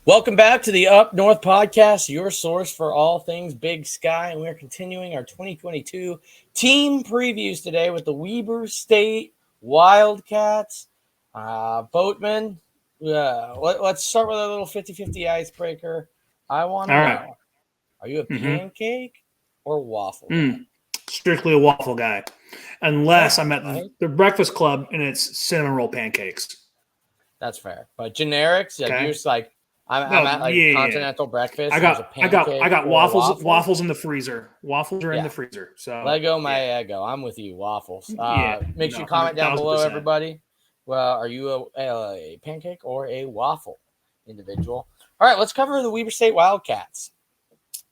Welcome back to the Up North Podcast, your source for all things Big Sky. And we're continuing our 2022 team previews today with the Weber State Wildcats. Boatman, let's start with a little 50-50 icebreaker. I want to know, are you a pancake or waffle guy? Strictly a waffle guy. Unless I'm at the Breakfast Club and it's cinnamon roll pancakes. That's fair. But generics, like you're just like, I'm at continental breakfast. I got waffles in the freezer. Waffles are in the freezer. So let go my Eggo. I'm with you. Waffles. Make sure you comment down below, everybody. Well, are you a pancake or a waffle individual? All right, let's cover the Weber State Wildcats.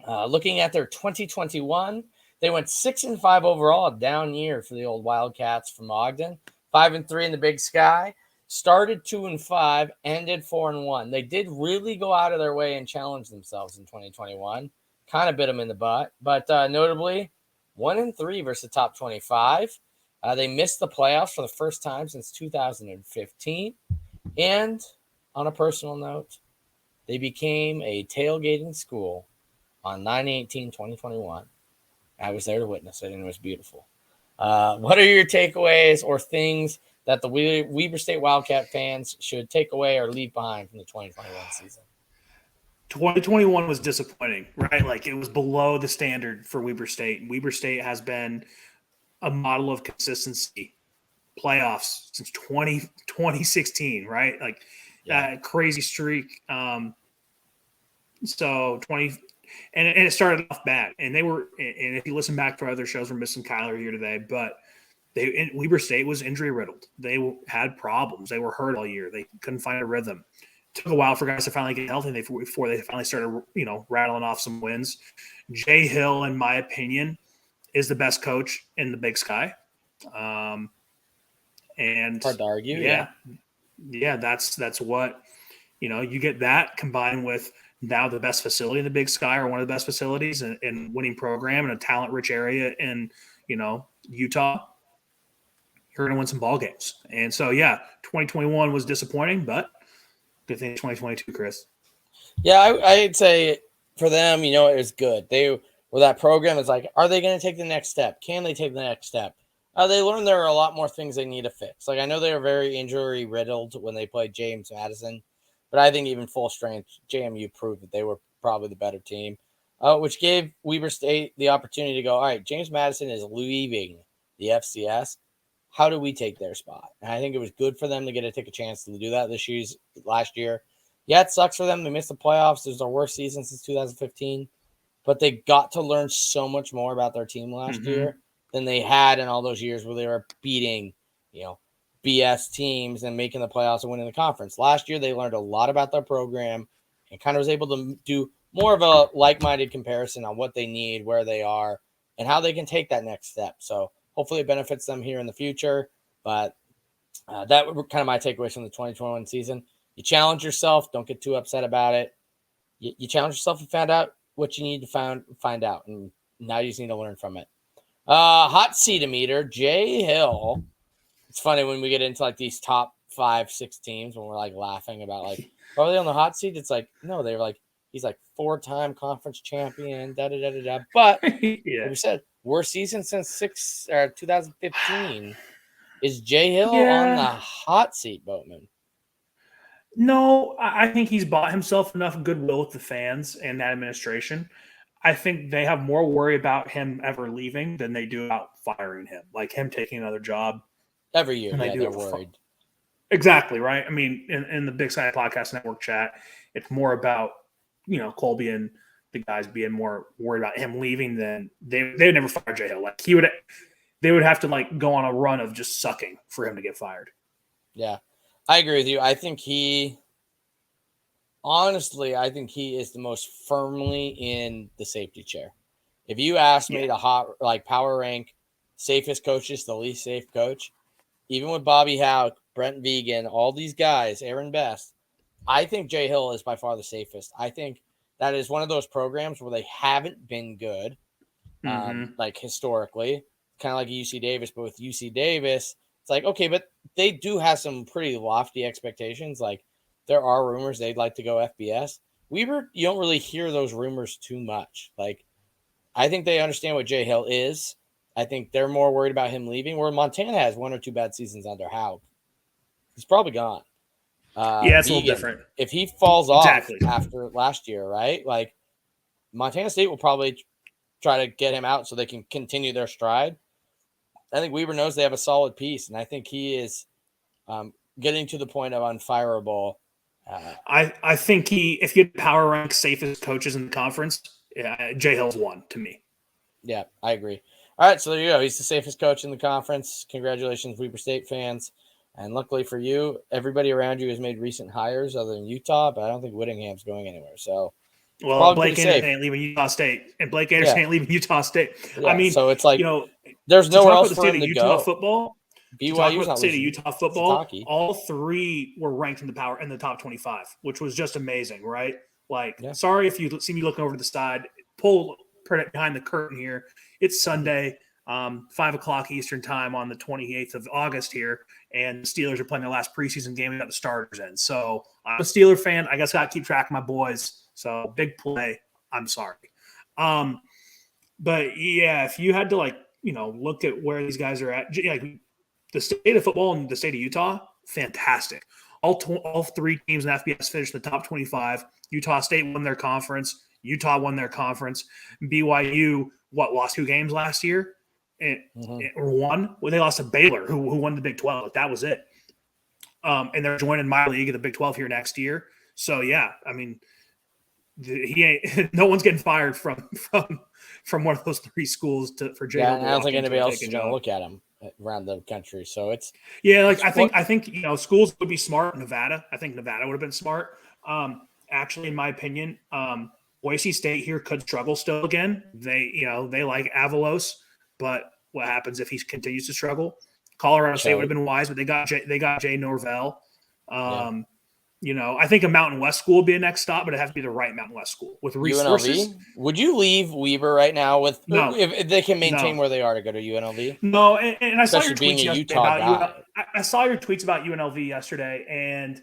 Looking at their 2021, they went 6-5 overall, a down year for the old Wildcats from Ogden. 5-3 in the Big Sky. Started 2-5, ended 4-1. They did really go out of their way and challenge themselves in 2021. Kind of bit them in the butt, but notably 1-3 versus the top 25. They missed the playoffs for the first time since 2015. And on a personal note, they became a tailgating school on 9/18/2021. I was there to witness it, and it was beautiful. What are your takeaways or things that the Weber State Wildcat fans should take away or leave behind from the 2021 season? 2021 was disappointing, right? Like it was below the standard for Weber State. Weber State has been a model of consistency, playoffs since 2016, right? Like that crazy streak. So 20 and it started off bad. And if you listen back to our other shows, we're missing Kyler here today, but Weber State was injury riddled. They had problems. They were hurt all year. They couldn't find a rhythm. It took a while for guys to finally get healthy before they finally started, rattling off some wins. Jay Hill, in my opinion, is the best coach in the Big Sky. And hard to argue. Yeah. That's what, you get that combined with now the best facility in the Big Sky, or one of the best facilities and winning program in a talent-rich area in, Utah. You're going to win some ball games. And so, 2021 was disappointing, but good thing 2022, Chris. Yeah, I'd say for them, it was good. They were that program is like, are they going to take the next step? Can they take the next step? They learned there are a lot more things they need to fix. Like, I know they were very injury riddled when they played James Madison, but I think even full strength, JMU proved that they were probably the better team, which gave Weber State the opportunity to go, all right, James Madison is leaving the FCS. How do we take their spot? And I think it was good for them to take a chance to do that last year. Yeah, it sucks for them. They missed the playoffs. It was their worst season since 2015. But they got to learn so much more about their team last year than they had in all those years where they were beating, BS teams and making the playoffs and winning the conference. Last year, they learned a lot about their program and kind of was able to do more of a like-minded comparison on what they need, where they are, and how they can take that next step. So hopefully it benefits them here in the future. But that were kind of my takeaways from the 2021 season. You challenge yourself. Don't get too upset about it. You challenge yourself and found out what you need to find out. And now you just need to learn from it. Hot seat meter, Jay Hill. It's funny when we get into like these top 5-6 teams when we're like laughing about like, are they on the hot seat? It's like, no, they were like, he's like 4-time conference champion, da-da-da-da-da. But like we said, worst season since 2015. Is Jay Hill on the hot seat, Boatman? No, I think he's bought himself enough goodwill with the fans and that administration. I think they have more worry about him ever leaving than they do about firing him, like him taking another job. Every year, they're worried. Exactly, right? I mean, in the Big Sky Podcast Network chat, it's more about, Colby and the guys being more worried about him leaving than they would never fire Jay Hill. Like they would have to like go on a run of just sucking for him to get fired. Yeah, I agree with you. I think he is the most firmly in the safety chair. If you ask me to power rank safest coaches, the least safe coach, even with Bobby Howe, Brent Vegan, all these guys, Aaron Best, I think Jay Hill is by far the safest. I think that is one of those programs where they haven't been good, like historically, kind of like UC Davis. But with UC Davis, it's like, okay, but they do have some pretty lofty expectations. Like there are rumors they'd like to go FBS. Weber, you don't really hear those rumors too much. Like, I think they understand what Jay Hill is. I think they're more worried about him leaving, where Montana has 1 or 2 bad seasons under Howe. He's probably gone. Yeah, it's a little different. If he falls off Exactly. after last year, right? Like, Montana State will probably try to get him out so they can continue their stride. I think Weber knows they have a solid piece, and I think he is getting to the point of unfireable. I think if you power rank safest coaches in the conference, Jay Hill's one to me. Yeah, I agree. All right, so there you go. He's the safest coach in the conference. Congratulations, Weber State fans. And luckily for you, everybody around you has made recent hires other than Utah, but I don't think Whittingham's going anywhere. So, well, Blake Anderson ain't leaving Utah State, and Blake Anderson ain't leaving Utah State. Yeah, I mean, so it's like, there's nowhere else for him to Utah go. Football. BYU's not losing. Utah football. Sataki. All 3 were ranked in the top 25, which was just amazing, right? Like, sorry if you see me looking over to the side. Pull behind the curtain here. It's Sunday, 5:00 Eastern time on the 28th of August here, and the Steelers are playing their last preseason game. We got the starters in, so I'm a Steeler fan. I guess I got to keep track of my boys. So big play. I'm sorry, but yeah, if you had to look at where these guys are at, like the state of football and the state of Utah, fantastic. All 3 teams in FBS finished in the top 25. Utah State won their conference. Utah won their conference. BYU, lost 2 games last year? Or one? Well, they lost to Baylor, who won the Big 12. That was it. And they're joining my league in the Big 12 here next year. So, yeah, I mean, no one's getting fired from one of those 3 schools for Jay. Yeah, I don't think anybody else is going to look at him around the country. So it's I think schools would be smart. Nevada, I think Nevada would have been smart. Actually, in my opinion, Boise State here could struggle still again. They like Avalos, but what happens if he continues to struggle? Colorado State would have been wise, but they got Jay Norvell. I think a Mountain West school would be a next stop, but it has to be the right Mountain West school with resources. UNLV? Would you leave Weber right now if they can maintain where they are to go to UNLV? No, and I saw your tweets yesterday about I saw your tweets about UNLV yesterday, and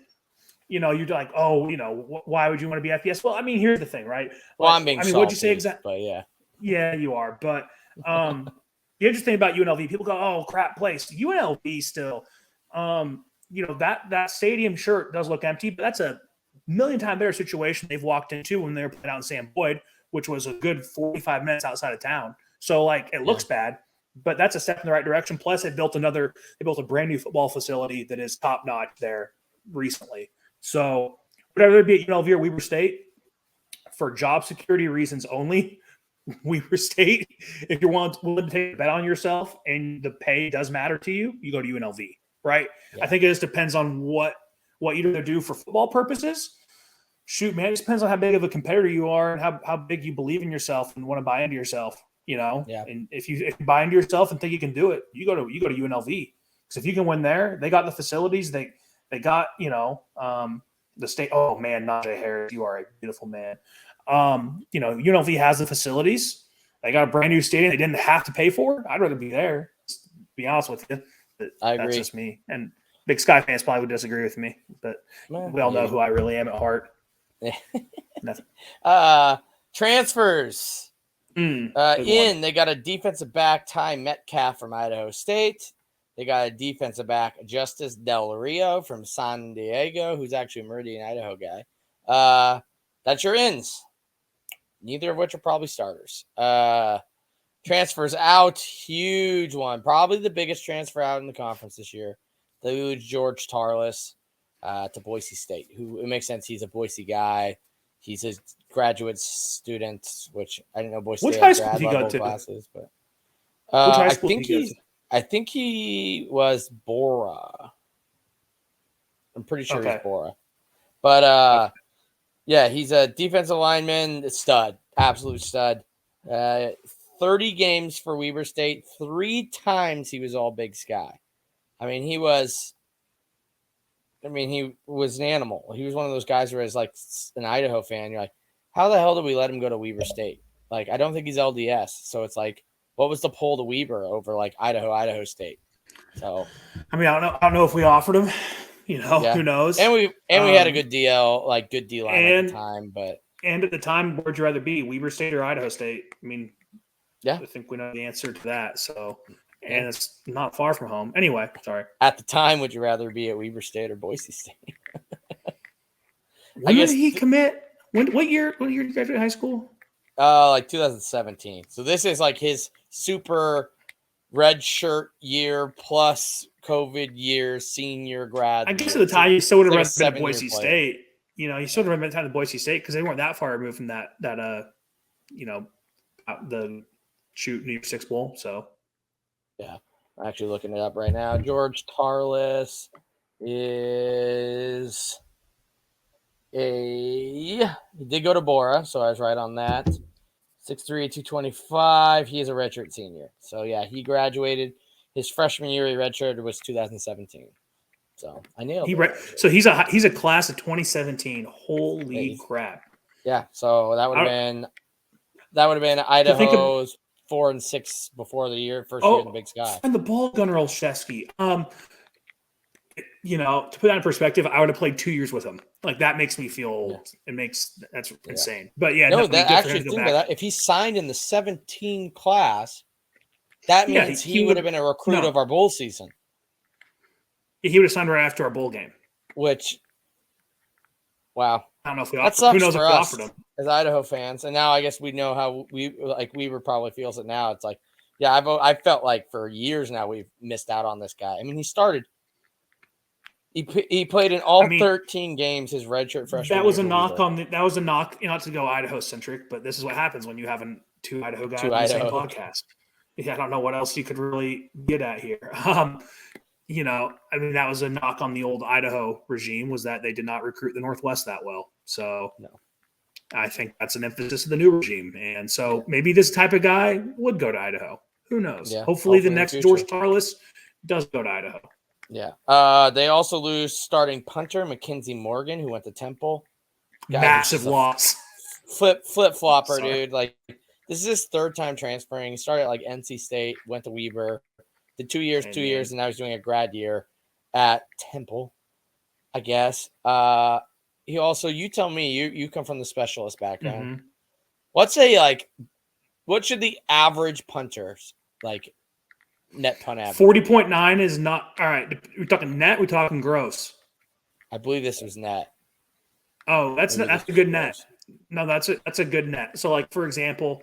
you're like, why would you want to be FBS? Well, I mean, here's the thing, right? I'm being salty, what'd you say exactly? But yeah. Yeah, you are. But the interesting thing about UNLV, people go, oh, crap place. UNLV still, that stadium, sure, it does look empty, but that's a million times better situation they've walked into when they were playing out in Sam Boyd, which was a good 45 minutes outside of town. So, it looks bad, but that's a step in the right direction. Plus, they built a brand new football facility that is top notch there recently. So, whatever it be at UNLV or Weber State, for job security reasons only, Weber State, if you're willing to take a bet on yourself and the pay does matter to you, you go to UNLV, right? Yeah. I think it just depends on what you're going to do for football purposes. Shoot, man, it just depends on how big of a competitor you are and how big you believe in yourself and want to buy into yourself, Yeah. And if you buy into yourself and think you can do it, you go to UNLV. Because if you can win there, they got the facilities, they got, the state. Oh man, Najee Harris, you are a beautiful man. UNLV has the facilities. They got a brand new stadium they didn't have to pay for. I'd rather be there. Just to be honest with you. I agree. That's just me. And Big Sky fans probably would disagree with me, but we all know who I really am at heart. Transfers. They got a defensive back, Ty Metcalf from Idaho State. They got a defensive back, Justice Del Rio from San Diego, who's actually a Meridian, Idaho guy. That's your ins. Neither of which are probably starters. Transfers out, huge one. Probably the biggest transfer out in the conference this year. The huge George Tarlis to Boise State, who it makes sense. He's a Boise guy. He's a graduate student, which I didn't know Boise State had grad level classes. But I think he was Bora. I'm pretty sure he's Bora. But yeah, he's a defensive lineman, stud, absolute stud. 30 games for Weber State. 3 times he was all Big Sky. He was an animal. He was one of those guys where, as like an Idaho fan, you're like, how the hell did we let him go to Weber State? Like, I don't think he's LDS. So it's like, what was the pull to Weber over like Idaho State? So, I don't know if we offered him. Who knows? And we had a good DL, like good D line at the time, but at the time, where'd you rather be, Weber State or Idaho State? I mean, yeah, I think we know the answer to that. So, and it's not far from home. Anyway, sorry. At the time, would you rather be at Weber State or Boise State? When did he commit? What year did you graduate high school? Like 2017. So this is like his super red shirt year plus COVID year, senior grad. I guess year. at the time you still would have like been at Boise State. You still would have been at Boise State because they weren't that far removed from that the New Year's Six Bowl. So yeah, I'm actually looking it up right now. George Tarlis he did go to Bora, so I was right on that. 6'3", 225. He is a redshirt senior. So yeah, he graduated his freshman year. He redshirted was 2017. So I nailed it. So he's a class of 2017. Holy crap! Yeah. So that would have been Idaho's 4 and 6 before the first year in the Big Sky. And the ball gunner Olszewski. To put that in perspective, I would have played 2 years with him. Like that makes me feel. Yeah. That's insane. But yeah, no, that actually think about that. If he signed in the 17 class, that means he would have been a recruit of our bowl season. He would have signed right after our bowl game. Which, wow, I don't know if that sucks who knows for if we us offered him as Idaho fans. And now I guess we know how Weber probably feels it now. It's like, yeah, I felt like for years now we've missed out on this guy. I mean, he started. He played in all 13 games his redshirt freshman year. That was a knock not to go Idaho centric, but this is what happens when you have two Idaho guys on the same podcast. Yeah, I don't know what else you could really get at here. That was a knock on the old Idaho regime, was that they did not recruit the Northwest that well. So I think that's an emphasis of the new regime. And so maybe this type of guy would go to Idaho. Who knows? Yeah, hopefully the next George Tarlis does go to Idaho. Yeah. They also lose starting punter Mackenzie Morgan, who went to Temple. Massive loss. Flip-flopper, dude. Like, this is his third time transferring. He started at like NC State, went to Weber, did 2 years, and now he's doing a grad year at Temple, I guess. He also, you tell me, you come from the specialist background. Mm-hmm. What should the average punters net punt average? 40.9 is not all right. We're talking net. We're talking gross. I believe this was net. Oh, that's a good net. No, that's a good net. So, for example,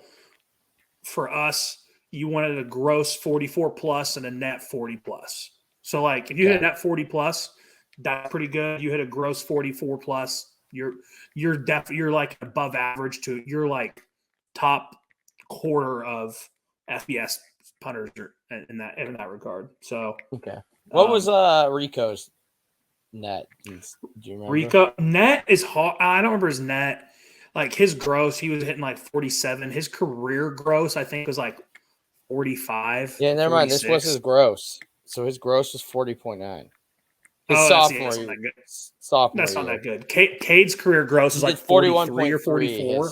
for us, you wanted a gross 44 plus and a net 40 plus. So, if you hit a net 40 plus, that's pretty good. You hit a gross 44 plus, you're above average to top quarter of FBS punters in that regard. So what was Rico's net? Do you remember? Rico net is hard. I don't remember his net. His gross, he was hitting 47. His career gross, I think, was 45. Yeah, never mind. This was his gross. So his gross was 40.9. His sophomore year. That's not that good. Cade's career gross is 43 or 44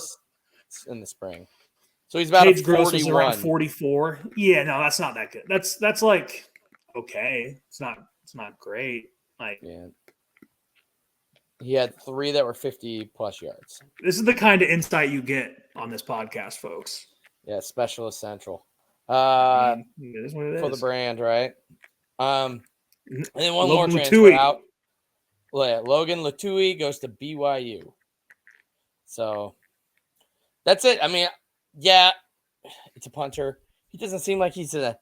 in the spring. So he's about Cade's 41. Gross is around 44. Yeah, no, that's not that good. That's okay. It's not great. He had 3 that were 50 plus yards. This is the kind of insight you get on this podcast, folks. Yeah, Specialist Central. It is what it is. For the brand, right? And then one Logan more transfer out. Logan Latui goes to BYU. So that's it. I mean, yeah, it's a punter. He doesn't seem like he's a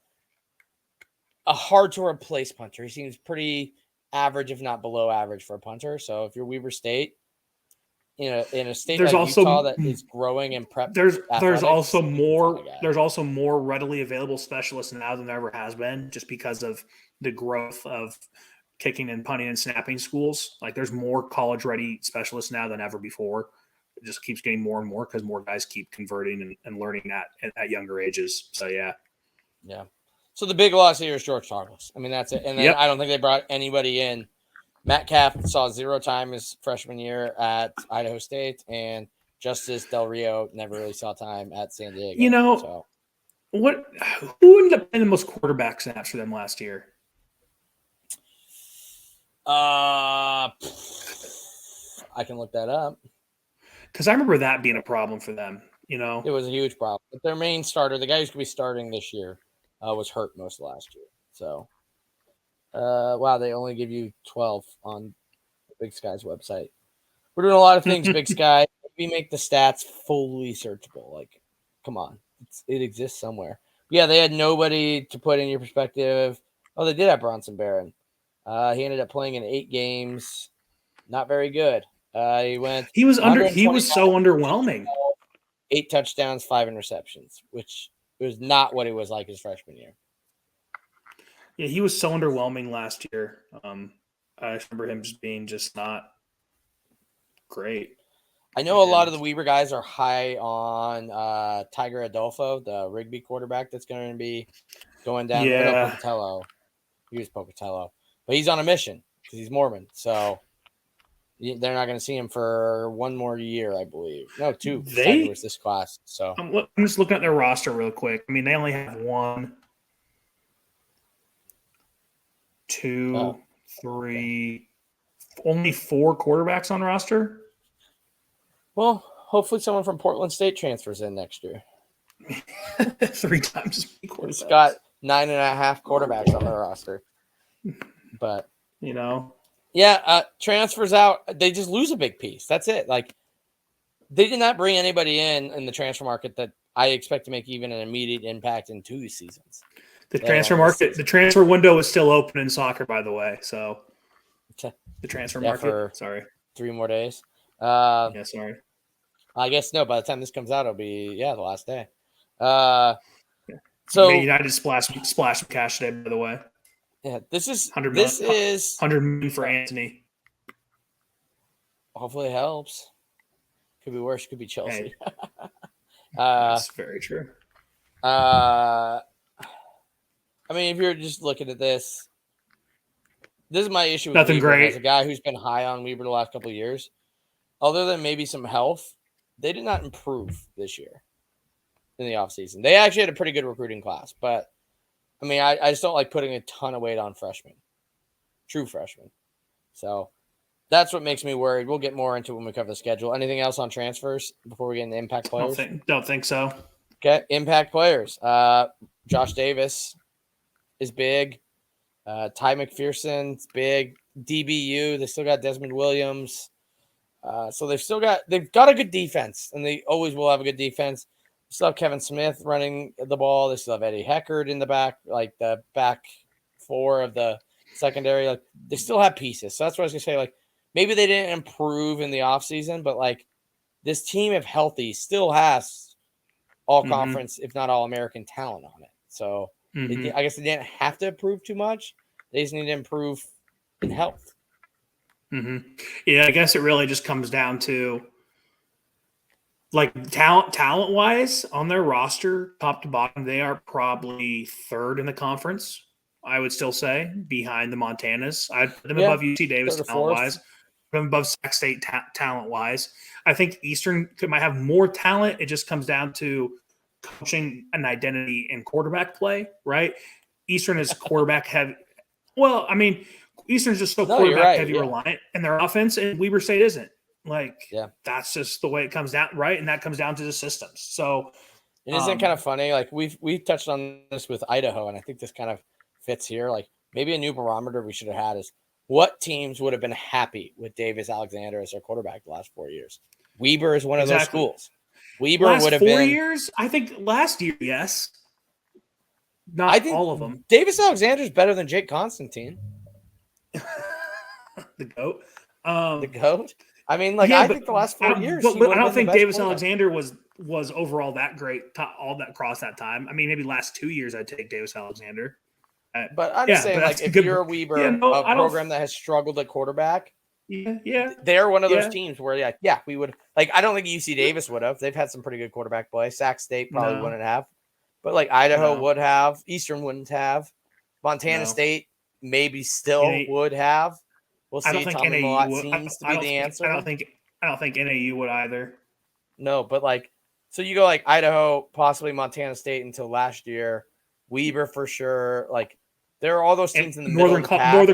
hard to replace punter. He seems pretty average, if not below average, for a punter. So if you're Weber State, in a state like Utah that is growing in prep, there's also more readily available specialists now than there ever has been, just because of the growth of kicking and punting and snapping schools. There's more college ready specialists now than ever before. It just keeps getting more and more because more guys keep converting and learning at younger ages. So yeah. So the big loss here is George Tarlis. I mean, that's it. And then I don't think they brought anybody in. Matt Kapp saw 0 time his freshman year at Idaho State, and Justice Del Rio never really saw time at San Diego. Who ended up playing the most quarterback snaps for them last year? I can look that up. Because I remember that being a problem for them. It was a huge problem. But their main starter, the guy who's going to be starting this year, was hurt most of last year. So, wow, they only give you 12 on the Big Sky's website. We're doing a lot of things, Big Sky. We make the stats fully searchable. Like, come on. It exists somewhere. Yeah, they had nobody to put in your perspective. Oh, they did have Bronson Barron. He ended up playing in 8 games. Not very good. He was so underwhelming. 8 touchdowns, 5 interceptions, which was not what it was like his freshman year. Yeah, he was so underwhelming last year. I remember him just being not great. I know a lot of the Weber guys are high on Tiger Adolfo, the Rigby quarterback that's going to be going down. Yeah. Pocatello. He was Pocatello. But he's on a mission because he's Mormon. So they're not going to see him for 1 more year, I believe. No, 2. Tiger was this class. So I'm just looking at their roster real quick. I mean, they only have 1, 2, 3, only 4 quarterbacks on roster. Well, hopefully someone from Portland State transfers in next year. 3 times. He's got 9.5 quarterbacks on their roster. But transfers out. They just lose a big piece. That's it. Like, they did not bring anybody in the transfer market that I expect to make even an immediate impact in 2 seasons. The transfer window is still open in soccer, by the way. So the transfer market. For 3 more days. Sorry. I guess no. By the time this comes out, it'll be the last day. So United splash some cash today. By the way, this is 100 million for Anthony. Hopefully, it helps. Could be worse. Could be Chelsea. Hey, that's very true. I mean, if you're just looking at this is my issue with nothing Weber great. As a guy who's been high on Weber the last couple of years, other than maybe some health, they did not improve this year in the offseason. They actually had a pretty good recruiting class, but I mean, I just don't like putting a ton of weight on freshmen, true freshmen. So that's what makes me worried. We'll get more into it when we cover the schedule. Anything else on transfers before we get into impact players? Don't think so. Okay, impact players. Josh Davis is big. Ty McPherson's big. DBU, they still got Desmond Williams. So they've got a good defense, and they always will have a good defense. They still have Kevin Smith running the ball. They still have Eddie Heckard in the back, like the back 4 of the secondary. Like, they still have pieces. So that's what I was gonna say. Like, maybe they didn't improve in the offseason, but like, this team, if healthy, still has all conference, if not all American talent on it. So I guess they didn't have to improve too much. They just need to improve in health. Yeah, I guess it really just comes down to, like, talent wise on their roster, top to bottom, they are probably 3rd in the conference. I would still say, behind the Montanas. I'd put them above UC Davis talent wise, put them above Sac State talent wise. I think Eastern might have more talent. It just comes down to coaching an identity in quarterback play, right? Eastern is quarterback heavy. Well, I mean, Eastern's just so quarterback heavy reliant in their offense, and Weber State isn't. Like, that's just the way it comes down, right? And that comes down to the systems. So it isn't kind of funny. Like, we've touched on this with Idaho, and I think this kind of fits here. Like, maybe a new barometer we should have had is what teams would have been happy with Davis Alexander as their quarterback the last 4 years. Weber is one of those schools. Weber would have been 4 years. I think last year, yes. I think all of them. Davis Alexander's better than Jake Constantine. The GOAT. The GOAT? I mean, like, I think the last 4 years. But I don't think Davis Alexander was overall that great all that across that time. I mean, maybe last 2 years I'd take Davis Alexander. But I'm just saying, like, if you're a Weber, a program that has struggled at quarterback, they're one of those teams where, we would. Like, I don't think UC Davis would have. They've had some pretty good quarterback play. Sac State probably wouldn't have. But, like, Idaho would have. Eastern wouldn't have. Montana State maybe still would have. We'll see. I don't think Tommy Mellott seems to be the answer. I don't think NAU would either. No, but, like, so you go, like, Idaho, possibly Montana State until last year. Weber for sure. Like, there are all those teams in the Northern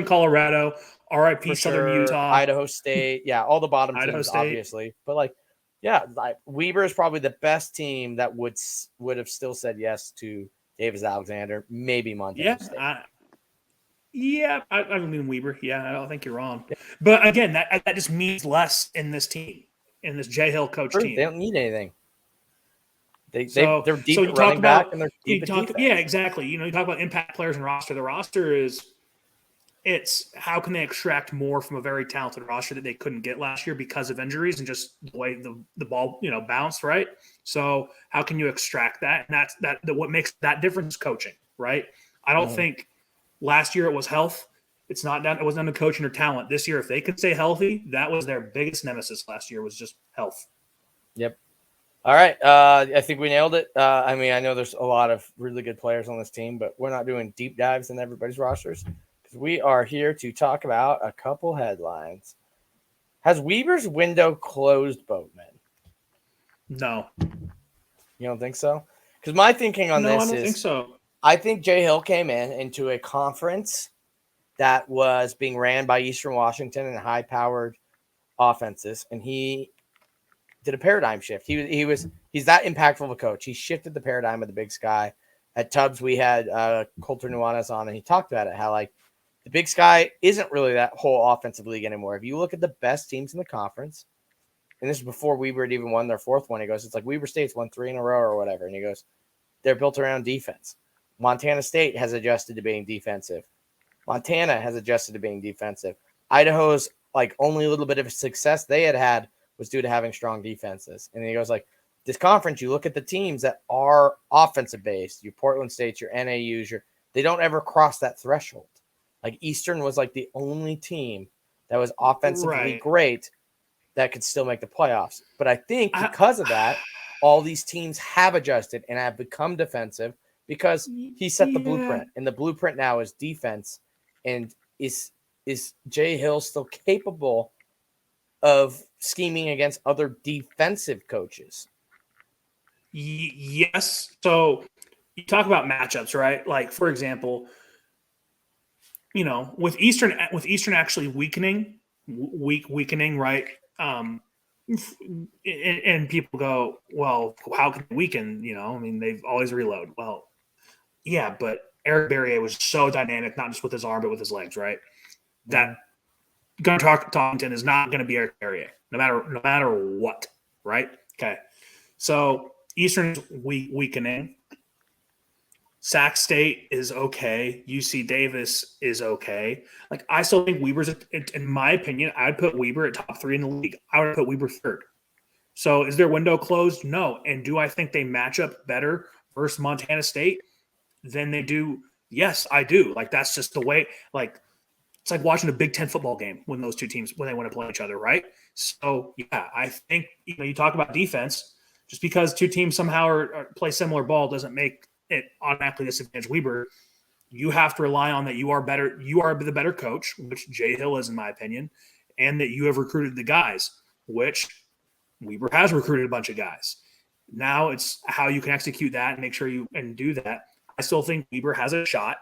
Colorado, RIP for Southern sure. Utah, Idaho State. Yeah, all the bottom Idaho teams, State. obviously. But like, yeah, like Weber is probably the best team that would have still said yes to Davis Alexander, maybe Montana State. I mean Weber. Yeah, I don't think you're wrong. But again, that just means less in this team, in this Jay Hill coach team. They don't need anything. They're deep so at running back and they're deep at defense. Yeah, exactly. You talk about impact players and roster. The roster it's how can they extract more from a very talented roster that they couldn't get last year because of injuries and just the way the ball bounced, right? So how can you extract that? And that's what makes that difference is coaching, right? I don't think last year it was health. It wasn't down to coaching or talent. This year, if they could stay healthy, that was their biggest nemesis last year was just health. Yep. All right. I think we nailed it. I mean, I know there's a lot of really good players on this team, but we're not doing deep dives in everybody's rosters because we are here to talk about a couple headlines. Has Weber's window closed, Boatman? No. You don't think so? Because my thinking on this I don't think so. I think Jay Hill came into a conference that was being ran by Eastern Washington and high-powered offenses, and he did a paradigm shift. He's that impactful of a coach. He shifted the paradigm of the Big Sky. At Tubbs, we had Coulter Nuanez on, and he talked about it, how like the Big Sky isn't really that whole offensive league anymore. If you look at the best teams in the conference, and this is before Weber had even won their fourth one, he goes, it's like Weber State's won 3 in a row or whatever, and he goes, they're built around defense. Montana State has adjusted to being defensive. Montana has adjusted to being defensive. Idaho's like only a little bit of success they had was due to having strong defenses. And he goes like, this conference, you look at the teams that are offensive based, your Portland States, your NAUs, they don't ever cross that threshold. Like Eastern was like the only team that was offensively great that could still make the playoffs. But I think because of that, all these teams have adjusted and have become defensive because he set the blueprint. And the blueprint now is defense. And is Jay Hill still capable of scheming against other defensive coaches? Yes. So you talk about matchups, right? Like, for example, with Eastern actually weakening, right? And people go, well, how can they weaken? I mean, they've always reload. Well, yeah, but Eric Berrier was so dynamic, not just with his arm, but with his legs, right? That Gunnar Tarkington is not going to be Eric Berrier, no matter what, right? Okay. So Eastern is weakening. Sac State is okay. UC Davis is okay. Like, I still think Weber's, in my opinion, I'd put Weber at top 3 in the league. I would put Weber third. So is their window closed? No. And do I think they match up better versus Montana State than they do? Yes, I do. Like, that's just the way, like, it's like watching a Big Ten football game when those two teams, when they want to play each other, right? So, yeah, I think, you talk about defense, just because two teams somehow play similar ball doesn't make it automatically disadvantage Weber. You have to rely on that you are better. You are the better coach, which Jay Hill is, in my opinion, and that you have recruited the guys, which Weber has recruited a bunch of guys. Now it's how you can execute that and make sure you and do that. I still think Weber has a shot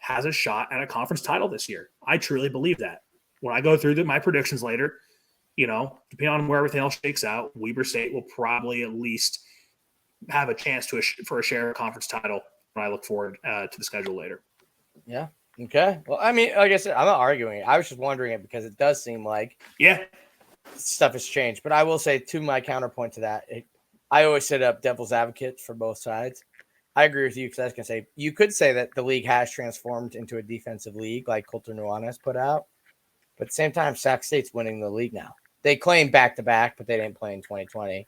at a conference title this year. I truly believe that. When I go through my predictions later, depending on where everything else shakes out, Weber State will probably at least have a chance for a share of conference title when I look forward to the schedule later. Yeah. Okay. Well, I mean, like I said, I'm not arguing it. I was just wondering it because it does seem like stuff has changed. But I will say, to my counterpoint to that, I always set up devil's advocate for both sides. I agree with you because I was going to say, you could say that the league has transformed into a defensive league like Coulter Nuanez put out. But at the same time, Sac State's winning the league now. They claim back-to-back, but they didn't play in 2020.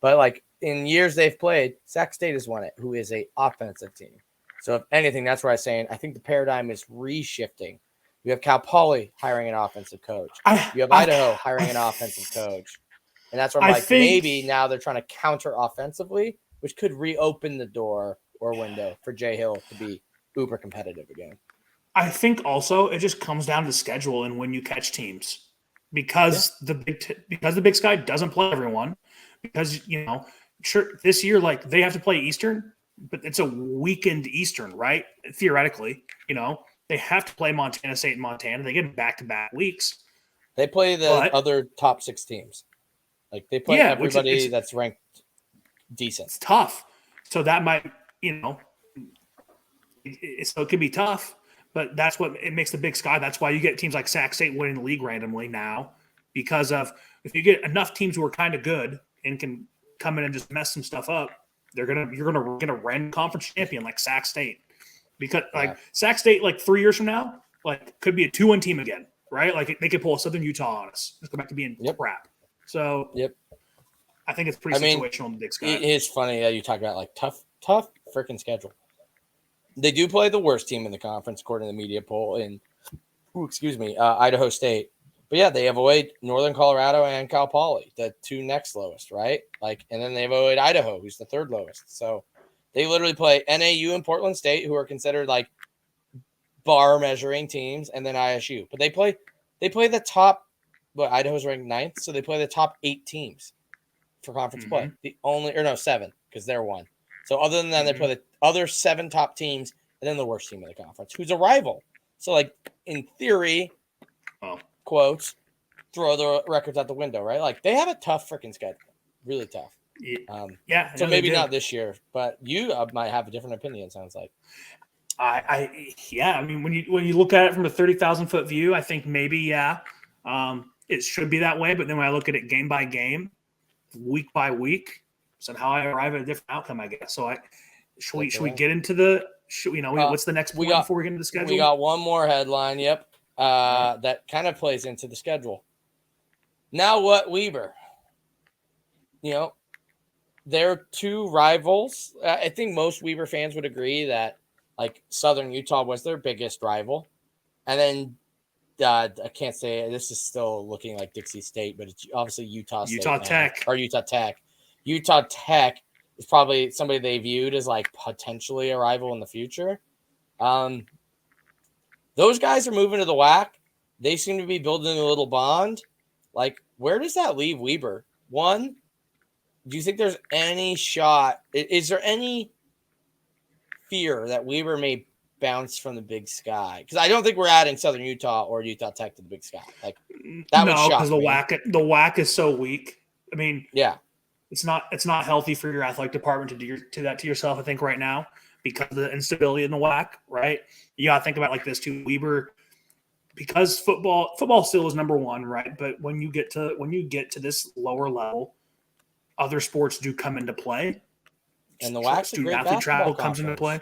But like in years they've played, Sac State has won it, who is a offensive team. So if anything, that's why I'm saying I think the paradigm is reshifting. You have Cal Poly hiring an offensive coach. You have Idaho hiring an offensive coach. And that's where I'm maybe now they're trying to counter offensively, which could reopen the door or window for Jay Hill to be uber competitive again. I think also it just comes down to schedule and when you catch teams. Because the Big Sky doesn't play everyone. Because, sure, this year, they have to play Eastern, but it's a weakened Eastern, right? Theoretically, They have to play Montana State and Montana. They get back-to-back weeks. They play the other top 6 teams. Like, they play everybody that's ranked decent. It's tough. So that might, so it could be tough, but that's what it makes the Big Sky. That's why you get teams like Sac State winning the league randomly now, because of if you get enough teams who are kind of good and can come in and just mess some stuff up, you're gonna get a random conference champion like Sac State, because Sac State 3 years from now could be a 2-1 team again, right? Like they could pull a Southern Utah on us. Let's go back to being crap. So I think it's pretty situational in the Big Sky. It's funny that you talk about tough freaking schedule. They do play the worst team in the conference, according to the media poll, in Idaho State. But yeah, they avoid Northern Colorado and Cal Poly, the 2 next lowest, right? And then they avoid Idaho, who's the 3rd lowest. So they literally play NAU and Portland State, who are considered bar measuring teams, and then ISU. But they play the top. Idaho's ranked 9th, so they play the top 8 teams for conference play. 7, because they're 1. So other than that, they play the other 7 top teams, and then the worst team in the conference, who's a rival. So, in theory, quotes, throw the records out the window, right? They have a tough freaking schedule, really tough. So maybe not this year, but you might have a different opinion. Sounds like. I mean, when you look at it from a 30,000-foot view, I think maybe it should be that way. But then when I look at it game by game, week by week, somehow I arrive at a different outcome, I guess. So should we get into the what's the next point before we get into the schedule? We got one more headline. Yep. That kind of plays into the schedule. Now what, Weber? They're 2 rivals. I think most Weber fans would agree that Southern Utah was their biggest rival. And then I can't say this is still looking like Dixie State, but it's obviously Utah State. Utah Tech. Or Utah Tech. Utah Tech is probably somebody they viewed as potentially a rival in the future. Those guys are moving to the WAC. They seem to be building a little bond. Where does that leave Weber? One, do you think there's any shot? Is there any fear that Weber may bounce from the Big Sky? Because I don't think we're adding Southern Utah or Utah Tech to the Big Sky. That would shock because the WAC is so weak. I mean, it's not healthy for your athletic department to do that to yourself. I think right now, because of the instability in the WAC, right? You got to think about this too. Weber, because football still is number 1, right? But when you get to this lower level, other sports do come into play. And the WAC's a great athlete travel comes into play.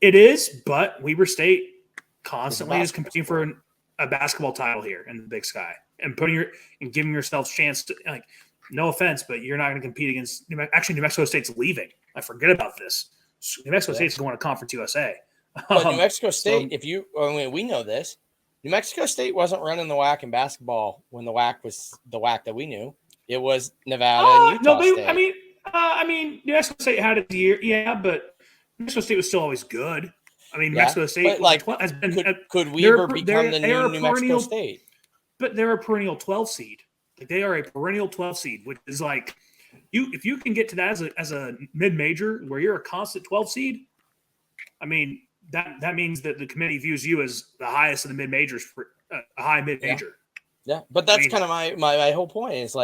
It is, but Weber State constantly is competing for a basketball title here in the Big Sky and giving yourself a chance to no offense, but you're not going to compete against New Mexico State's leaving. I forget about this. New Mexico State's going to Conference USA. But New Mexico State, we know this. New Mexico State wasn't running the WAC in basketball when the WAC was the WAC that we knew. It was Nevada and Utah State. I mean, New Mexico State had its year, but New Mexico State was still always good. I mean, New Mexico State has been. Could Weber become the new New Mexico State? But they're a perennial 12 seed. They are a perennial 12 seed, which is if you can get to that as a mid-major where you're a constant 12 seed, I mean, that means that the committee views you as the highest of the mid-majors for a high mid-major. Yeah, but that's kind of my whole point is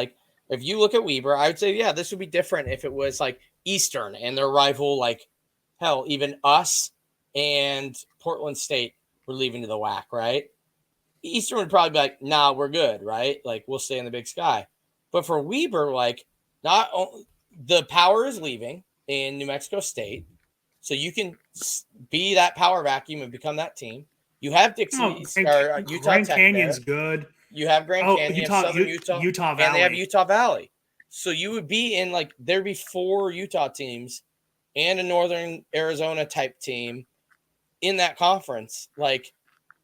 if you look at Weber, I would say, this would be different if it was Eastern and their rival, hell, even us and Portland State were leaving to the WAC, right? Eastern would probably be nah, we're good, right? We'll stay in the Big Sky. But for Weber, not only the power is leaving in New Mexico State, so you can be that power vacuum and become that team. You have Dixie or Utah Grand Tech Canyon's there. good. You have Grand Canyon, Southern Utah Valley. And they have Utah Valley. So you would be in there'd be 4 Utah teams and a Northern Arizona type team in that conference.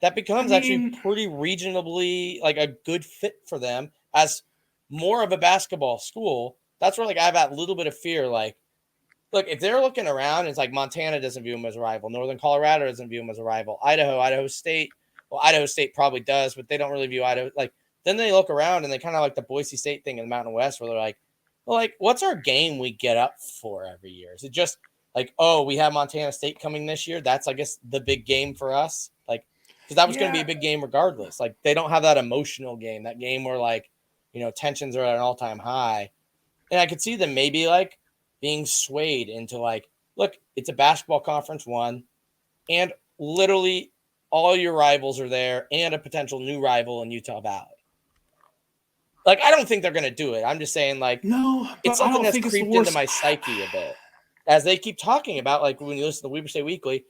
That becomes actually pretty regionally a good fit for them as more of a basketball school. That's where I have that little bit of fear. Look, if they're looking around, it's Montana doesn't view them as a rival. Northern Colorado doesn't view them as a rival. Idaho State. Well, Idaho State probably does, but they don't really view Idaho. Then they look around and they kind of the Boise State thing in the Mountain West where they're what's our game we get up for every year? Is it just we have Montana State coming this year? That's, I guess, the big game for us. because that was going to be a big game regardless. Like, they don't have that emotional game, that game where, like, you know, tensions are at an all-time high. And I could see them maybe, like, being swayed into, like, look, it's a basketball conference one, and literally all your rivals are there and a potential new rival in Utah Valley. Like, I don't think they're going to do it. I'm just saying, like, no, it's something that's creeped into my psyche a bit. As they keep talking about, like, when you listen to Weber State Weekly,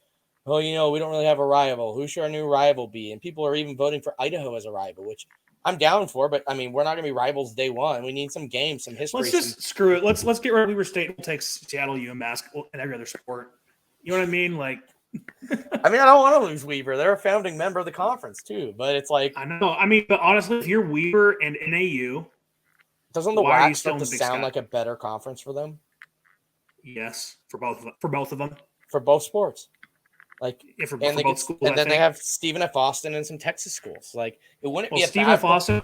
oh, you know, we don't really have a rival. Who should our new rival be? And people are even voting for Idaho as a rival, which I'm down for. But, I mean, we're not going to be rivals day one. We need some games, some history. Let's just screw it. Let's get rid of Weber State. We'll take Seattle U in basketball and every other sport. You know what I mean? Like, I mean, I don't want to lose Weber. They're a founding member of the conference, too. But it's like, I know. I mean, but honestly, if you're Weber and NAU, doesn't the WAC start to sound like a better conference for them? Yes, for both of them. For both sports. Like, for both schools. And then they have Stephen F. Austin and some Texas schools. Like, it wouldn't be a Stephen F. Austin.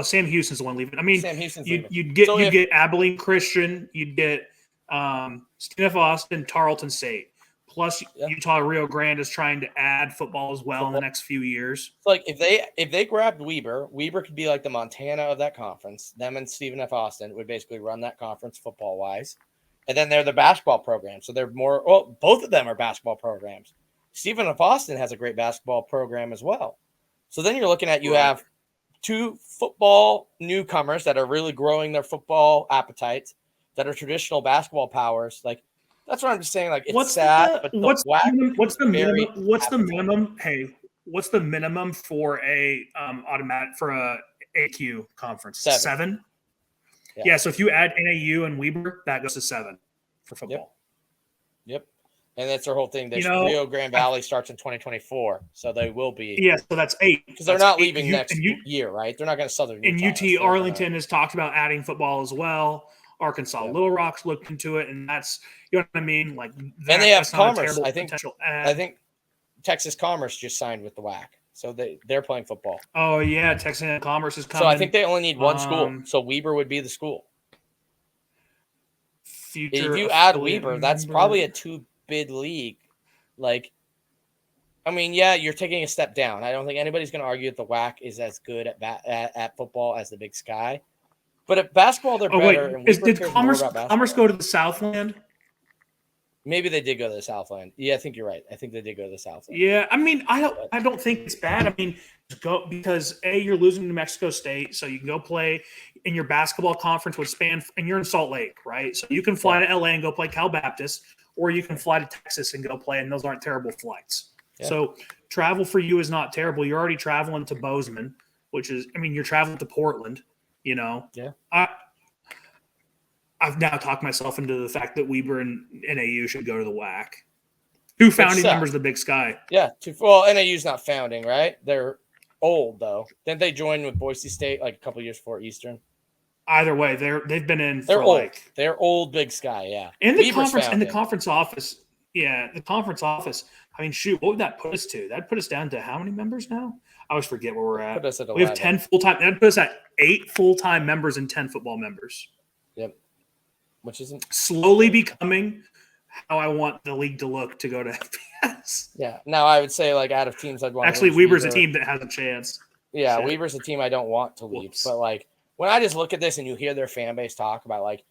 Sam Houston's the one leaving. I mean, Sam Houston's you'd get Abilene Christian. You'd get Stephen F. Austin, Tarleton State. Plus, Utah Rio Grande is trying to add football as well in the next few years. So, like, if they grabbed Weber could be like the Montana of that conference. Them and Stephen F. Austin would basically run that conference football wise. And then they're the basketball program. So they're more, well, both of them are basketball programs. Stephen F. Austin has a great basketball program as well. So then you're looking at, you have two football newcomers that are really growing their football appetites, that are traditional basketball powers. Like, that's what I'm just saying. Like, it's sad, but what's the minimum? Hey, what's the minimum for a AQ conference? 7? Yeah, so if you add NAU and Weber, that goes to 7 for football. Yep. And that's their whole thing. Rio Grande Valley starts in 2024, so they will be. Yeah, so that's 8. Because they're not leaving next year, right? They're not going to Southern Utah. And UT Arlington has talked about adding football as well. Arkansas Little Rock's looked into it, and that's, you know what I mean? Like, and they have Commerce. I think Texas Commerce just signed with the WAC. So they're playing football. Oh, yeah. Texas Commerce is coming. So I think they only need one school. So Weber would be the school. If you add Weber, that's probably a 2-bid league. Like, I mean, yeah, you're taking a step down. I don't think anybody's going to argue that the WAC is as good at football as the Big Sky. But at basketball, they're better. Wait. Did Commerce go to the Southland? Maybe they did go to the Southland. Yeah, I think you're right. I think they did go to the Southland. Yeah, I mean, I don't think it's bad. I mean, go because you're losing to New Mexico State, so you can go play in your basketball conference would span, and you're in Salt Lake, right? So you can fly to LA and go play Cal Baptist, or you can fly to Texas and go play, and those aren't terrible flights. Yeah. So travel for you is not terrible. You're already traveling to Bozeman, which is, I mean, you're traveling to Portland, you know. Yeah. I've now talked myself into the fact that Weber and NAU should go to the WAC. Two founding members of the Big Sky. Yeah. Well, NAU's not founding, right? They're old, though. Didn't they join with Boise State like a couple years before Eastern? Either way, they've been in. They're old. They're old Big Sky, yeah. In the conference office. Yeah, the conference office. I mean, shoot, what would that put us to? That'd put us down to how many members now? I always forget where we're at. Put us at 11. We have 10 full-time. That'd put us at 8 full-time members and 10 football members. Yep. Which isn't slowly becoming how I want the league to look to go to FBS. Yeah. Now I would say, like, out of teams I'd want. Actually, Weber's a team that has a chance. Yeah, Weber's a team I don't want to leave. But like, when I just look at this and you hear their fan base talk about, like,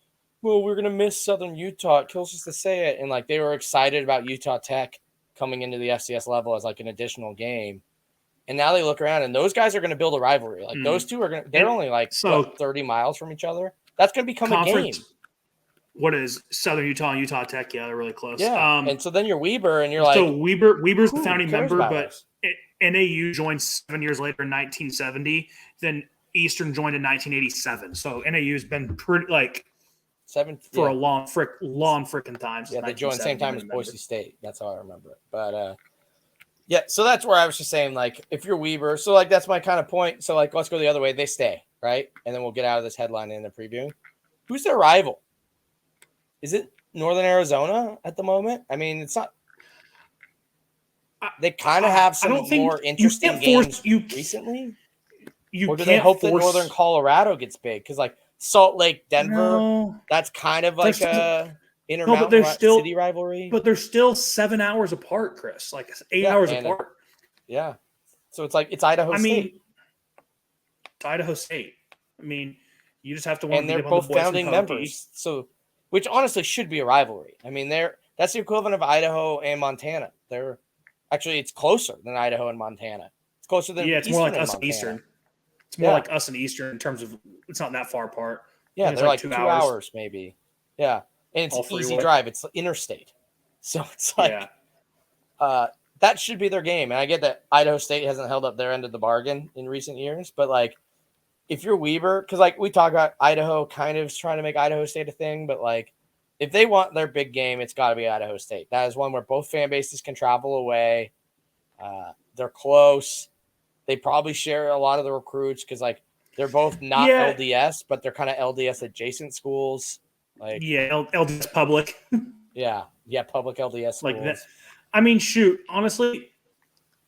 well, we're gonna miss Southern Utah, it kills us to say it, and like they were excited about Utah Tech coming into the FCS level as like an additional game. And now they look around and those guys are going to build a rivalry. Like those two are they're only like 30 miles from each other. That's going to become a game. What is Southern Utah and Utah Tech? Yeah, they're really close. Yeah. And so then you're Weber and you're like, so Weber's the founding member, but NAU joined 7 years later in 1970. Then Eastern joined in 1987. So NAU's been pretty like for a long freaking time. Yeah, they joined the same time as Boise State. That's how I remember it. But yeah, so that's where I was just saying, like, if you're Weber, so like that's my kind of point. So like, let's go the other way. They stay, right? And then we'll get out of this headline in the preview. Who's their rival? Is it Northern Arizona at the moment? I mean, it's not. They kind of have some more interesting games recently. Or do they hope that Northern Colorado gets big? Because like Salt Lake, Denver, that's kind of like a intermountain city rivalry. But they're still 7 hours apart, Chris. Like 8 hours apart. Yeah. So it's Idaho State. It's Idaho State. I mean, you just have to want And to beat they're up on the both boys founding from members. So, which honestly should be a rivalry. I mean, that's the equivalent of Idaho and Montana. It's closer than Idaho and Montana. It's closer than it's Eastern more like and us and Montana. Eastern. It's more like us and Eastern in terms of it's not that far apart. Yeah, they're like 2 hours maybe. Yeah, and it's an easy drive. It's interstate, so it's like that should be their game. And I get that Idaho State hasn't held up their end of the bargain in recent years, but like if you're Weber, because like we talk about Idaho kind of trying to make Idaho State a thing, but like if they want their big game, it's got to be Idaho State. That is one where both fan bases can travel away. They're close. They probably share a lot of the recruits because like they're both not LDS, but they're kind of LDS adjacent schools. Like LDS public. yeah, public LDS schools. Like that. I mean, shoot, honestly,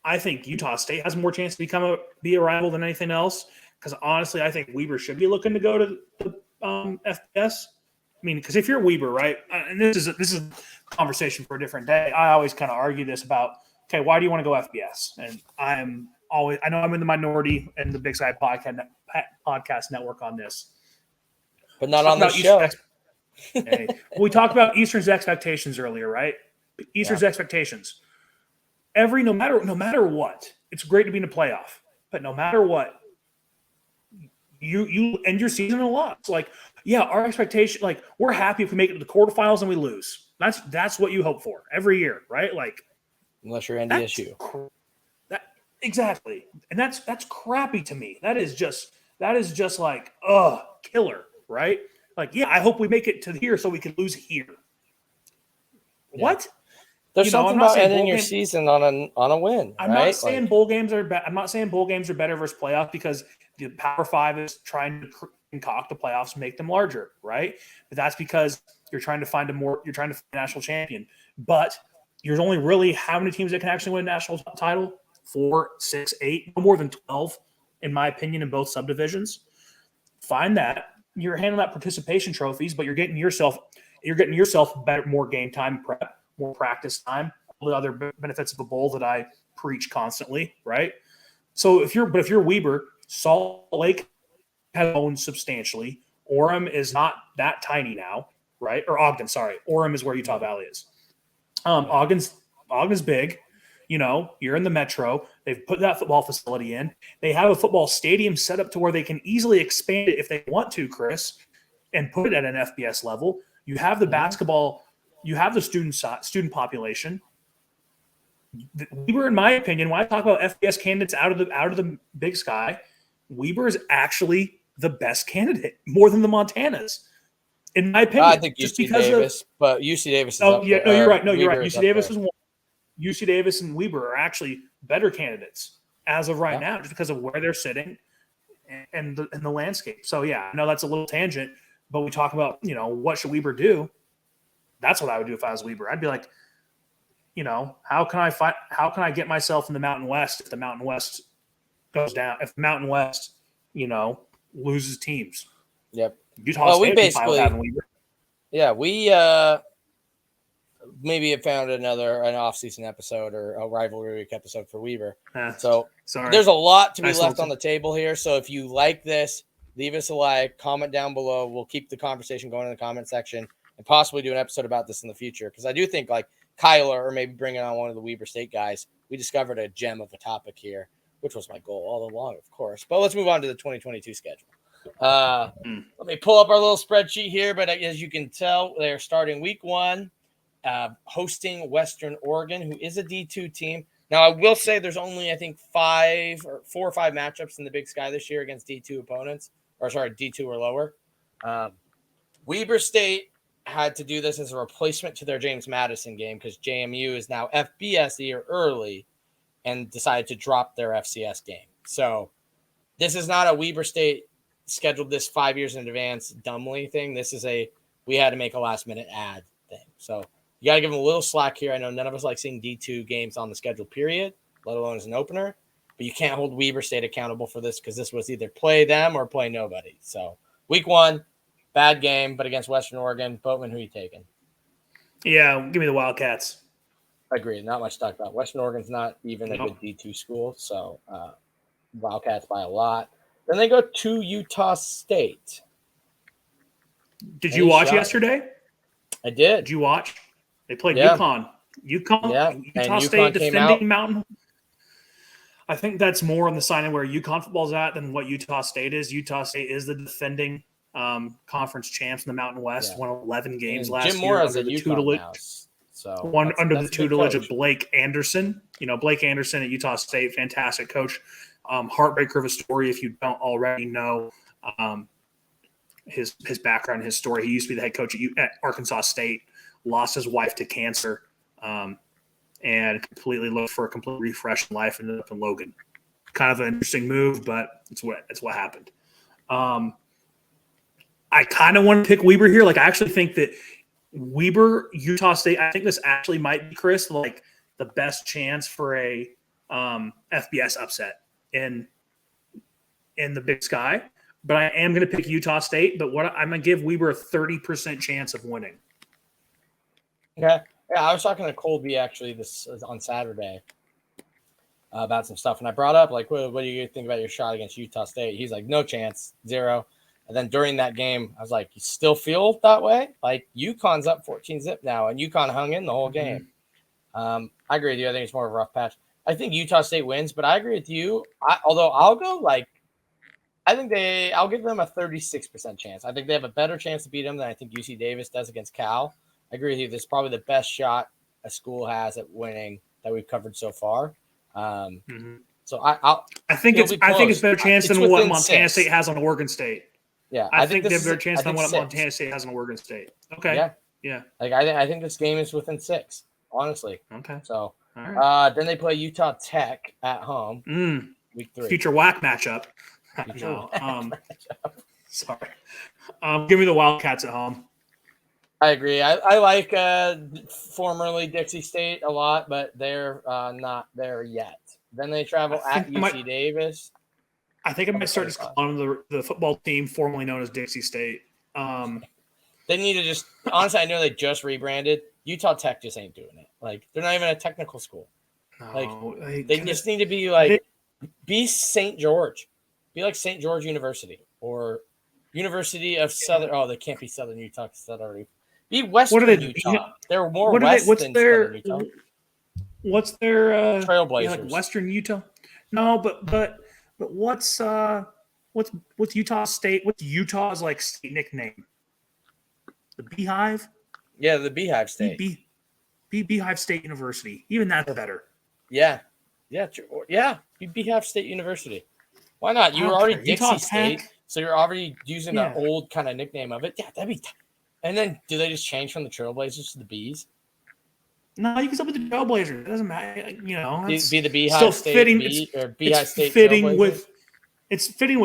I think Utah State has more chance to be a rival than anything else. Because honestly, I think Weber should be looking to go to the FBS. I mean, because if you're Weber, right, and this is a conversation for a different day. I always kind of argue this about, okay, why do you want to go FBS? And I know I'm in the minority in the Big Sky podcast network on this, but not on the show. We talked about Eastern's expectations earlier, right? Eastern's expectations. No matter what, it's great to be in a playoff, but no matter what, you end your season in a loss. Like, yeah, our expectation, like, we're happy if we make it to the quarterfinals and we lose. That's what you hope for every year, right? Like, unless you're NDSU. Exactly. And that's crappy to me. That is just like, killer, right? Like, yeah, I hope we make it to here so we can lose here. Yeah. What? There's something about ending your season on a win. I'm not saying bowl games are I'm not saying bowl games are better versus playoffs because the Power Five is trying to concoct the playoffs and make them larger, right? But that's because you're trying to find a national champion. But there's only really how many teams that can actually win a national title? 4, 6, 8, no more than 12, in my opinion, in both subdivisions. Find that. You're handling out participation trophies, but you're getting yourself better, more game time prep, more practice time, all the other benefits of a bowl that I preach constantly, right? So if you're Weber, Salt Lake has grown substantially. Orem is not that tiny now, right? Or Ogden, sorry. Orem is where Utah Valley is. Ogden's big. You know, you're in the metro. They've put that football facility in. They have a football stadium set up to where they can easily expand it if they want to, Chris, and put it at an FBS level. You have the basketball. You have the student population. Weber, in my opinion, when I talk about FBS candidates out of the Big Sky, Weber is actually the best candidate, more than the Montanas, in my opinion. I think UC Davis, but UC Davis is up there. No, you're right. No, you're right. UC Davis is one. UC Davis and Weber are actually better candidates as of right now, just because of where they're sitting and the landscape. So yeah, I know that's a little tangent, but we talk about, what should Weber do? That's what I would do if I was Weber. I'd be like, how can I get myself in the Mountain West if the Mountain West goes down? If the Mountain West, loses teams. Yep. Utah State having Weber. Yeah, we maybe have found an off-season episode or a rivalry week episode for Weber. So sorry. There's a lot to be left on the table here. So if you like this, leave us a like, comment down below. We'll keep the conversation going in the comment section and possibly do an episode about this in the future. Because I do think like Kyler or maybe bringing on one of the Weber State guys, we discovered a gem of a topic here, which was my goal all along, of course. But let's move on to the 2022 schedule. Let me pull up our little spreadsheet here. But as you can tell, they're starting week 1. Hosting Western Oregon, who is a D2 team. Now, I will say there's only, I think, 4 or 5 matchups in the Big Sky this year against D2 opponents, D2 or lower. Weber State had to do this as a replacement to their James Madison game because JMU is now FBS a year early and decided to drop their FCS game. So this is not a Weber State scheduled this 5 years in advance dumbly thing. This is we had to make a last-minute ad thing. So you got to give them a little slack here. I know none of us like seeing D2 games on the schedule, period, let alone as an opener. But you can't hold Weber State accountable for this because this was either play them or play nobody. So week 1, bad game, but against Western Oregon. Boatman, who are you taking? Yeah, give me the Wildcats. Agreed. Not much to talk about. Western Oregon's not even a Nope. good D2 school, so Wildcats by a lot. Then they go to Utah State. Did Any you watch shot? yesterday? I did. Did you watch? They played Yeah. UConn. Yeah, and Utah UConn State came defending out. Mountain. I think that's more on the sign of where UConn football's at than what Utah State is. Utah State is the defending conference champs in the Mountain West. Yeah. Won 11 games And last Jim year Mora's under at the UConn tutelage. now. So Under the that's a good tutelage of coach. Blake Anderson. Blake Anderson at Utah State, fantastic coach. Heartbreaker of a story if you don't already know his background, his story. He used to be the head coach at Arkansas State, lost his wife to cancer, and completely looked for a complete refresh in life and ended up in Logan. Kind of an interesting move, but it's what happened. I kind of want to pick Weber here. Like, I actually think that Weber, Utah State, I think this actually might be, Chris, like the best chance for a FBS upset in the Big Sky. But I am going to pick Utah State. But I'm going to give Weber a 30% chance of winning. Okay. Yeah, I was talking to Colby actually this on Saturday about some stuff, and I brought up like, what do you think about your shot against Utah State? He's like, no chance, 0. And then during that game, I was like, you still feel that way? Like, UConn's up 14-0 now, and UConn hung in the whole game. I agree with you. I think it's more of a rough patch. I think Utah State wins, but I agree with you. Although I'll go like, I'll give them a 36% chance. I think they have a better chance to beat them than I think UC Davis does against Cal. I agree with you. This is probably the best shot a school has at winning that we've covered so far. So I think it's better chance than what Montana State has on Oregon State. Yeah, I think they have a better chance than what Montana State has on Oregon State. Okay. Yeah. Like I think this game is within 6, honestly. Okay. So right. Then they play Utah Tech at home. Week 3. Future whack matchup. No. Sorry. Give me the Wildcats at home. I agree. I like formerly Dixie State a lot, but they're not there yet. Then they travel at UC Davis. I think I might start just calling them the football team formerly known as Dixie State. They need to just – honestly, I know they just rebranded. Utah Tech just ain't doing it. Like, they're not even a technical school. They just need to be like – be St. George. Be like St. George University or University of Southern – oh, they can't be Southern Utah because that already – be Western Utah. They're more west than Southern Utah. What's their Trailblazers? Like Western Utah? No, but what's Utah State? What's Utah's like state nickname? The Beehive? Yeah, the Beehive State. Beehive State University. Even that's better. Yeah. Be Beehive State University. Why not? You were already Dixie State, so you're already using the old kind of nickname of it. Yeah, that'd be. And then do they just change from the Trailblazers to the Bees? No, you can still be the Trailblazers. It doesn't matter. Be the Beehive State or Beehive State Trailblazers. It's fitting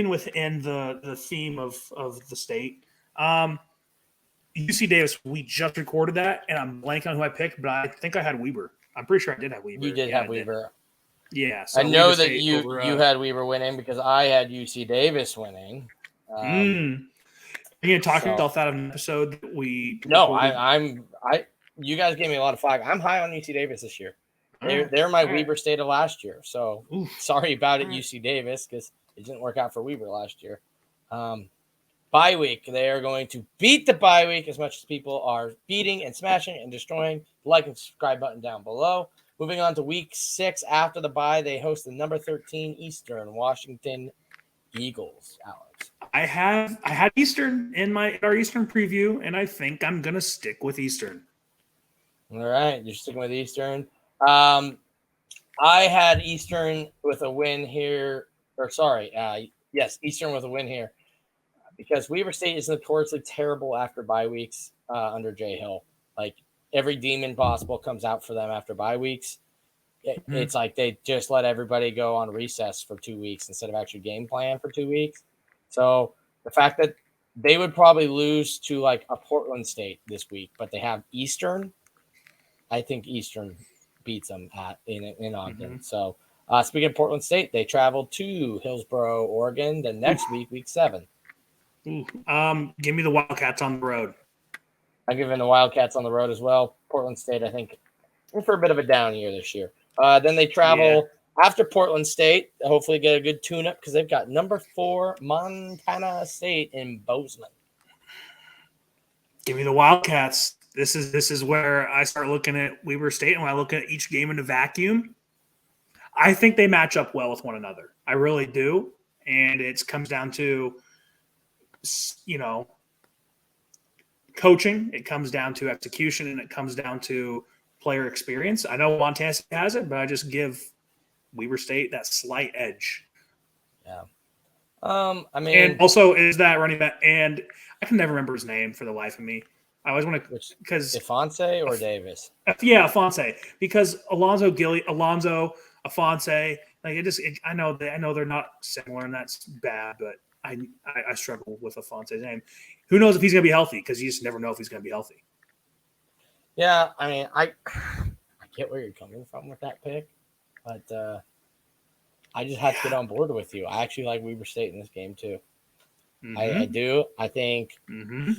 within the theme of the state. UC Davis, we just recorded that, and I'm blanking on who I picked, but I think I had Weber. I'm pretty sure I did have Weber. You did have Weber. Yeah. So I know that you had Weber winning because I had UC Davis winning. Are you gonna talk yourself out of an episode that we? No, you guys gave me a lot of flack. I'm high on UC Davis this year. They're my Weber State of last year. So sorry about it, UC Davis, because it didn't work out for Weber last year. Bye week. They are going to beat the bye week as much as people are beating and smashing and destroying. Like and subscribe button down below. Moving on to week 6 after the bye, they host the number 13 Eastern Washington Eagles. Alex, I had Eastern in our Eastern preview, and I think I'm gonna stick with Eastern. All right, you're sticking with Eastern. I had Eastern with a win here. Eastern with a win here. Because Weber State is notoriously terrible after bye weeks under Jay Hill. Like, every demon possible comes out for them after bye weeks. It's like they just let everybody go on recess for 2 weeks instead of actually game plan for 2 weeks. So the fact that they would probably lose to like a Portland State this week, but they have Eastern, I think Eastern beats them in Ogden. So speaking of Portland State, they traveled to Hillsboro, Oregon, the next week 7. Give me the Wildcats on the road. I'm giving the Wildcats on the road as well. Portland State, I think in for a bit of a down year this year. Then they travel after Portland State. Hopefully, get a good tune-up because they've got number 4 Montana State in Bozeman. Give me the Wildcats. This is where I start looking at Weber State, and when I look at each game in a vacuum, I think they match up well with one another. I really do, and it comes down to, coaching. It comes down to execution, and it comes down to player experience. I know Montana State has it, but I just give Weber State that slight edge. Yeah. And also is that running back, and I can never remember his name for the life of me. I always want to, because Afonso or Davis? Yeah, Afonso. Because Alonzo, Afonso, I know they're not similar, and that's bad, but I struggle with Afonso's name. Who knows if he's going to be healthy? Because you just never know if he's going to be healthy. Yeah, I mean, I get where you're coming from with that pick, but I just have to get on board with you. I actually like Weber State in this game too. Mm-hmm. I do. I think. Mm-hmm.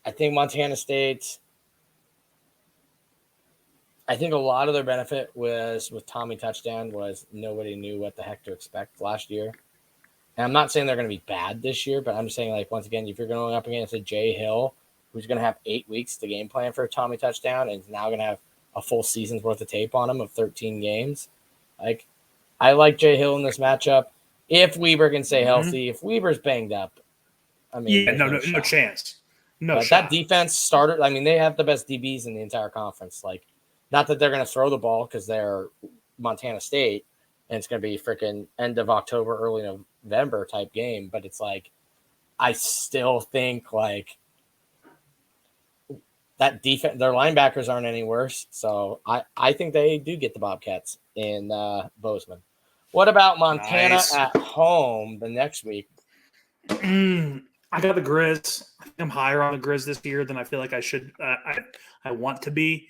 I think Montana State. I think a lot of their benefit was with Tommy Touchdown was nobody knew what the heck to expect last year. And I'm not saying they're going to be bad this year, but I'm just saying, like, once again, if you're going up against a Jay Hill, who's going to have 8 weeks to game plan for a Tommy Touchdown and is now going to have a full season's worth of tape on him of 13 games. Like, I like Jay Hill in this matchup. If Weber can stay healthy, if Weber's banged up, I mean, no chance. No but shot. That defense started. I mean, they have the best DBs in the entire conference. Like, not that they're going to throw the ball because they're Montana State and it's going to be freaking end of October, early November type game. But it's like, I still think like that defense, their linebackers aren't any worse. So I think they do get the Bobcats in Bozeman. What about Montana at home the next week? I got the Grizz. I'm higher on the Grizz this year than I feel like I should. I want to be,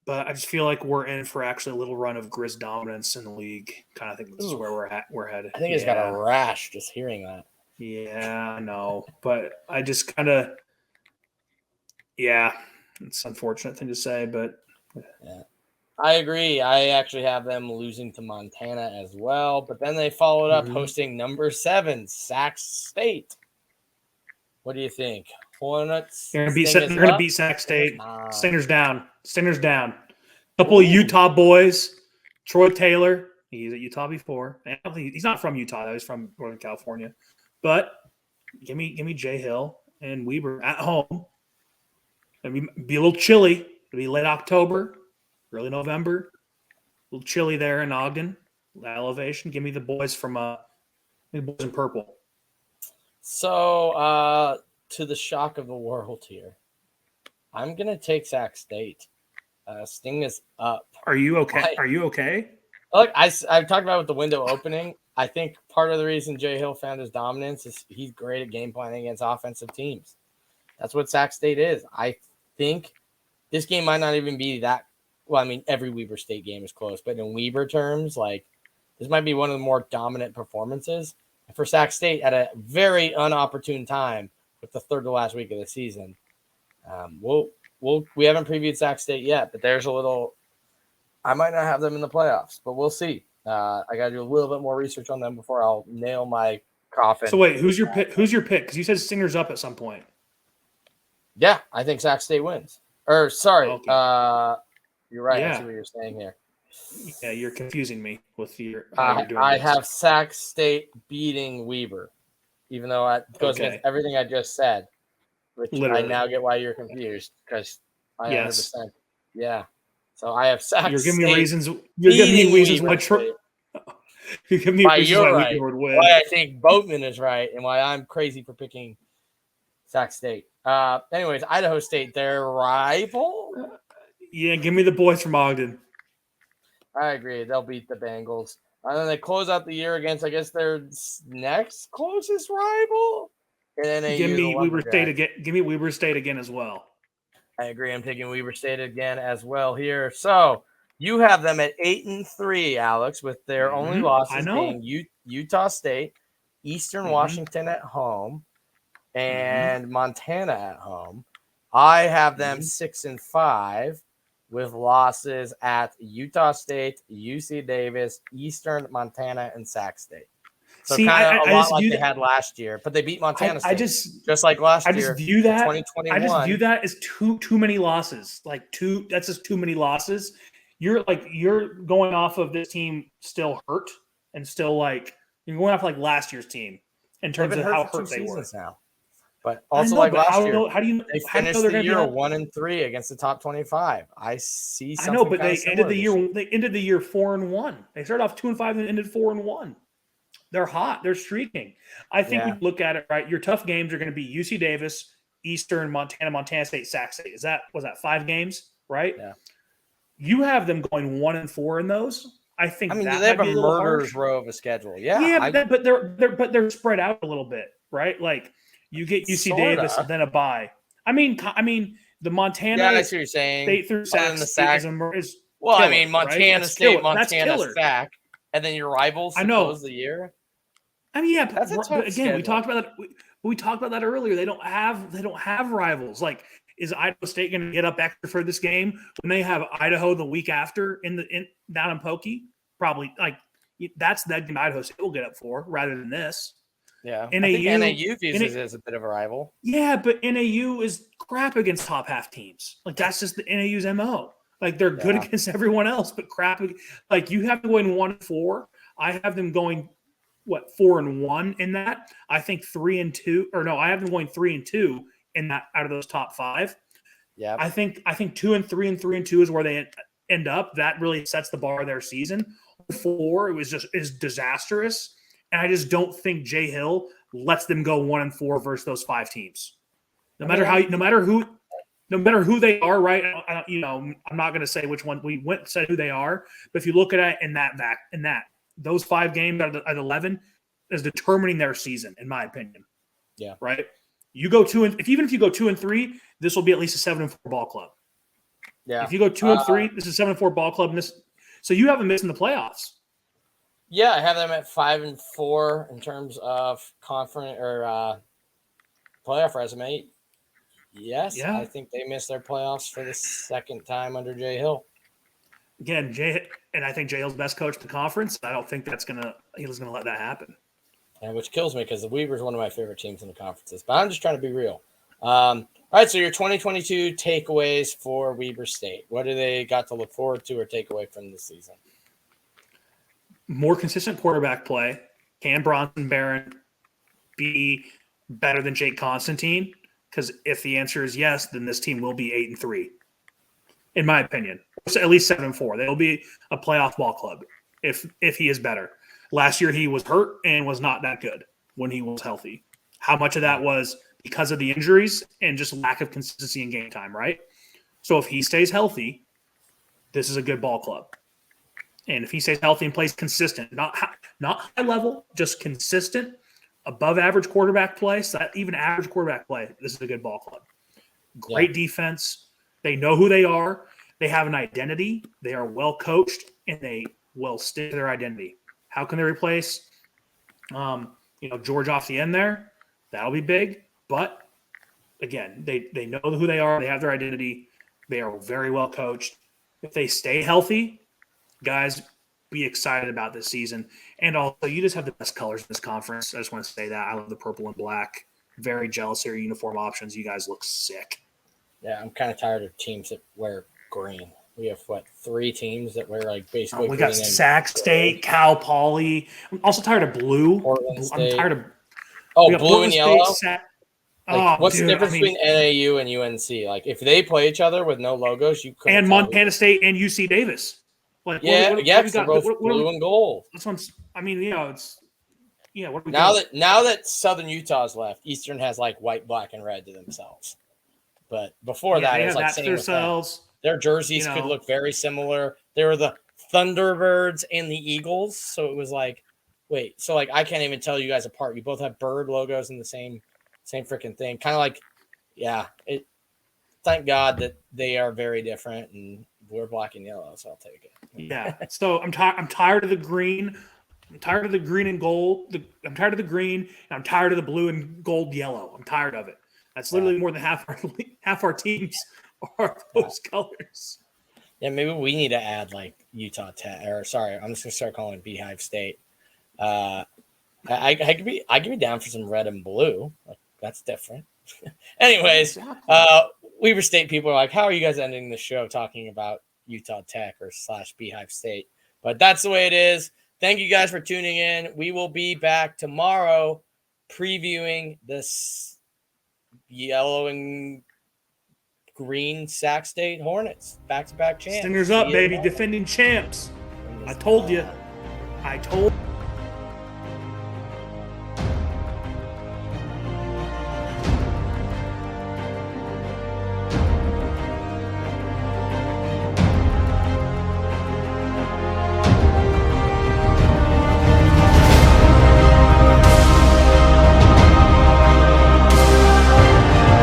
but I just feel like we're in for actually a little run of Grizz dominance in the league. Kind of think this is where we're headed. I think it's got a rash just hearing that. Yeah, I know, but I just kind of, it's an unfortunate thing to say, but yeah. I agree. I actually have them losing to Montana as well, but then they followed up hosting number 7, Sac State. What do you think? Hornets. They're going to beat Sac State. Stingers down. A couple of Utah boys. Troy Taylor. He's at Utah before. He's not from Utah, though. He's from Northern California. But give me Jay Hill and Weber at home. It'll be a little chilly. It'll be late October, early November. A little chilly there in Ogden. Elevation. Give me the boys the boys in purple. So, to the shock of the world here, I'm going to take Sac State. Sting is up. Are you okay? Look, I've talked about with the window opening. I think part of the reason Jay Hill found his dominance is he's great at game planning against offensive teams. That's what Sac State is. I think this game might not even be that – well, I mean, every Weber State game is close. But in Weber terms, like, this might be one of the more dominant performances for Sac State at a very unopportune time with the third to last week of the season. We haven't previewed Sac State yet, but there's a little – I might not have them in the playoffs, but we'll see. I got to do a little bit more research on them before I'll nail my coffin. So wait, who's your pick? Because you said Stinger's up at some point. Yeah, I think Sac State wins. Or sorry, okay. You're right. I see what you're saying here. Yeah, you're confusing me with your. I have Sac State beating Weber, even though it goes against everything I just said. Which literally. I now get why you're confused because I 100%. Yeah. So I have Sac State. You're giving me reasons. You're giving me reasons why. You're giving me reasons why right. Weber would win. Why I think Boatman is right, and why I'm crazy for picking Sac State. Anyways, Idaho State, their rival. Yeah, give me the boys from Ogden. I agree. They'll beat the Bengals. And then they close out the year against, I guess, their next closest rival. And then give me Weber State again. Give me Weber State again as well. I agree. I'm taking Weber State again as well here. So you have them at 8-3, Alex, with their only losses being Utah State, Eastern Washington at home, and Montana at home. I have them 6-5, with losses at Utah State, UC Davis, Eastern, Montana, and Sac State. So See, kind of a I lot just like view they that. had last year, but they beat Montana State I just like last I just year. view that. 2021. I just view that as too many losses. That's just too many losses. You're going off of this team still hurt and still you're going off last year's team in They've terms been of how for 2 hurt they were. seasons now. But I also know, like but last year, how do you they how do you finished know they're the going to year be 1-3 against the top 25. I see I something know, but kind of similar this year. they ended the year 4-1. They started off 2-5 and ended 4-1. They're hot. They're streaking. I think when you look at it, right, your tough games are going to be UC Davis, Eastern, Montana State, Sac State. Was that 5 games, right? Yeah. You have them going 1-4 in those. I think they that have might be a a little murderer's harsh. row of a schedule. Yeah. Yeah, but they're spread out a little bit, right? Like you get UC Davis, then a bye. I mean, the Montana I see what you're saying. State through Sac the State Sac. is Montana right? State, That's Montana killer. Sac, and then your rivals to close the year. I mean, yeah, that's a tough but again, schedule. we talked about that. We talked about that earlier. They don't have rivals. Like, is Idaho State going to get up extra for this game when they have Idaho the week after down in Pokey? Probably. That's the game Idaho State will get up for rather than this. Yeah, I think NAU views it as a bit of a rival. Yeah, but NAU is crap against top half teams. That's just the NAU's MO. They're good against everyone else, but crap. You have to go in 1-4. I have them going 4-1 in that. I think 3-2, or no, I have them going 3-2 in that out of those top 5. Yeah, I think 2-3 and 3-2 is where they end up. That really sets the bar of their season. 4 is disastrous, and I just don't think Jay Hill lets them go 1-4 versus those 5 teams. No matter who they are, right? I'm not going to say which one we said who they are, but if you look at it in that those 5 games out of 11 is determining their season, in my opinion. Yeah. Right. You go even if you go 2-3, this will be at least a 7-4 ball club. Yeah. If you go 2-3, this is a 7-4 ball club. So you have them missing the playoffs. Yeah, I have them at 5-4 in terms of conference or playoff resume. Yes, I think they missed their playoffs for the second time under Jay Hill. Again, and I think Jay Hill's best coach in the conference. I don't think he was gonna let that happen. And which kills me because the Weber's one of my favorite teams in the conferences. But I'm just trying to be real. All right, so your 2022 takeaways for Weber State. What do they got to look forward to or take away from this season? More consistent quarterback play. Can Bronson Barron be better than Jake Constantine? Because if the answer is yes, then this team will be 8-3, in my opinion. At least 7-4. They'll be a playoff ball club if he is better. Last year he was hurt and was not that good when he was healthy. How much of that was because of the injuries and just lack of consistency in game time, right? So if he stays healthy, this is a good ball club. And if he stays healthy and plays consistent, not high level, just consistent, above average quarterback play, so that even average quarterback play, this is a good ball club. Great defense. They know who they are. They have an identity. They are well coached, and they will stick to their identity. How can they replace, George off the end there? That'll be big. But again, they know who they are. They have their identity. They are very well coached. If they stay healthy, guys, be excited about this season. And also, you just have the best colors in this conference. I just want to say that. I love the purple and black. Very jealous of your uniform options. You guys look sick. Yeah, I'm kind of tired of teams that wear green. We have, 3 teams that wear, basically we green got Sac State, Cal Poly. I'm also tired of blue. I'm tired of blue and yellow? What's the dude, difference between NAU and UNC? If they play each other with no logos, you couldn't and Montana State and UC Davis. They're both blue and gold. That's what what do we now that Southern Utah's left, Eastern has white, black, and red to themselves. But before that, it was same themselves. Their jerseys could look very similar. They were the Thunderbirds and the Eagles, so it was wait, so I can't even tell you guys apart. You both have bird logos in the same freaking thing. Kind of thank God that they are very different, and we're black and yellow, so I'll take it. Yeah. So I'm tired of the green. I'm tired of the green and gold. I'm tired of the green, and I'm tired of the blue and gold yellow. I'm tired of it. That's literally more than half our teams are those colors. Yeah, maybe we need to add like Utah Tech, or sorry, I'm just gonna start calling Beehive State. I could be down for some red and blue. Like, that's different. Anyways, Exactly. Weber State people are like, how are you guys ending the show talking about Utah Tech or / Beehive State? But that's the way it is. Thank you guys for tuning in. We will be back tomorrow previewing this yellow and green Sac State Hornets, back-to-back champs. Stingers up, baby, defending champs. I told you.